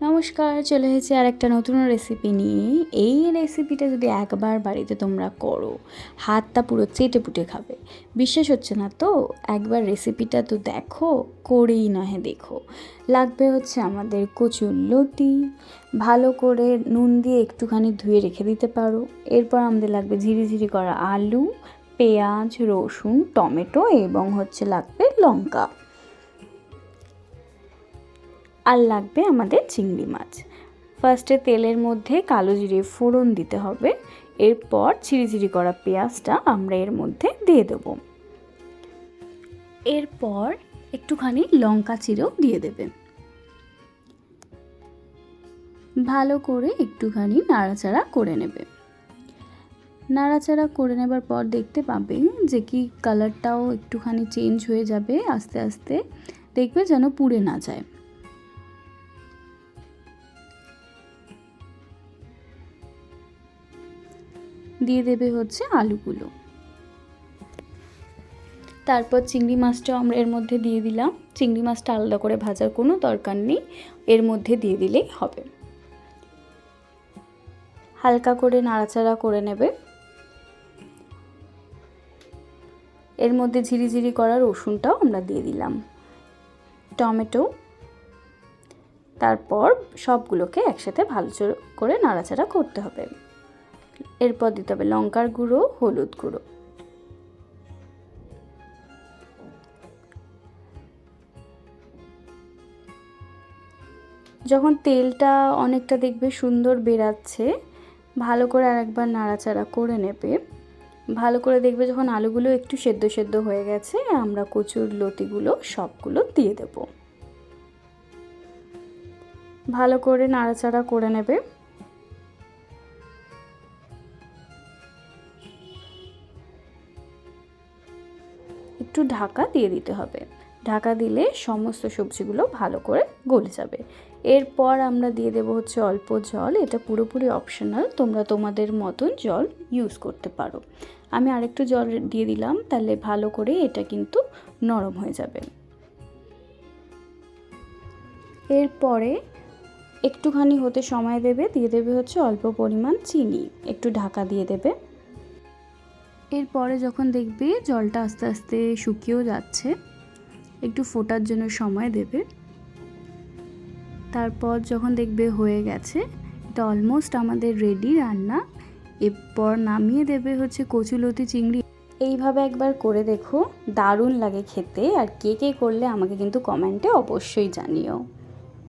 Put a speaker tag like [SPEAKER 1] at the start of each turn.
[SPEAKER 1] নমস্কার, চলে এসেছি আর একটা নতুন রেসিপি নিয়ে। এই রেসিপিটা যদি একবার বাড়িতে তোমরা করো, হাতটা পুরো চেটে পুটে খাবে। বিশ্বাস হচ্ছে না তো? একবার রেসিপিটা তো দেখো, করেই নয় দেখো। লাগবে হচ্ছে আমাদের কচুর লতি, ভালো করে নুন দিয়ে একটুখানি ধুয়ে রেখে দিতে পারো। এরপর আমাদের লাগবে ঝিরিঝিরি করা আলু, পেঁয়াজ, রসুন, টমেটো এবং হচ্ছে লাগবে লঙ্কা। আর লাগবে আমাদের চিংড়ি মাছ। ফার্স্টে তেলের মধ্যে কালো জিরে ফোড়ন দিতে হবে। এরপর ঝিরিঝিরি করা পেঁয়াজটা আমরা এর মধ্যে দিয়ে দেবো। এরপর একটুখানি লঙ্কা চিরেও দিয়ে দেবে। ভালো করে একটুখানি নাড়াচাড়া করে নেবে। নাড়াচাড়া করে নেবার পর দেখতে পাবে যে কি কালারটাও একটুখানি চেঞ্জ হয়ে যাবে আস্তে আস্তে। দেখবে যেন পুড়ে না যায়। দিয়ে দেবে হচ্ছে আলুগুলো। তারপর চিংড়ি মাছটাও আমরা এর মধ্যে দিয়ে দিলাম। চিংড়ি মাছটা আলাদা করে ভাজার কোনো দরকার নেই, এর মধ্যে দিয়ে দিলেই হবে। হালকা করে নাড়াচাড়া করে নেবে। এর মধ্যে ঝিরিঝিরি করা রসুনটাও আমরা দিয়ে দিলাম, টমেটো। তারপর সবগুলোকে একসাথে ভালো করে নাড়াচাড়া করতে হবে। এরপর দিতে হবে লঙ্কার গুঁড়ো, হলুদ গুঁড়ো। যখন তেলটা অনেকটা দেখবে সুন্দর বেরাচ্ছে, ভালো করে আরেকবার নাড়াচাড়া করে নেবে। ভালো করে দেখবে যখন আলুগুলো একটু সেদ্ধ সেদ্ধ হয়ে গেছে, আমরা কচুর লতিগুলো সবগুলো দিয়ে দেব। ভালো করে নাড়াচাড়া করে নেবে। একটু ঢাকা দিয়ে দিতে হবে। ঢাকা দিলে সমস্ত সবজিগুলো ভালো করে গলে যাবে। এরপর আমরা দিয়ে দেবো হচ্ছে অল্প জল। এটা পুরোপুরি অপশনাল, তোমরা তোমাদের মতন জল ইউজ করতে পারো। আমি আরেকটু জল দিয়ে দিলাম, তাহলে ভালো করে এটা কিন্তু নরম হয়ে যাবে। এরপরে একটুখানি হতে সময় দেবে, দিয়ে দেবে হচ্ছে অল্প পরিমাণ চিনি, একটু ঢাকা দিয়ে দেবে। এরপরে যখন দেখবে জলটা আস্তে আস্তে শুকিয়েও যাচ্ছে, একটু ফোটার জন্য সময় দেবে। তারপর যখন দেখবে হয়ে গেছে, এটা অলমোস্ট আমাদের রেডি রান্না। এরপর নামিয়ে দেবে হচ্ছে কচুলতি চিংড়ি। এইভাবে একবার করে দেখো, দারুণ লাগে খেতে। আর কে কে করলে আমাকে কিন্তু কমেন্টে অবশ্যই জানিও।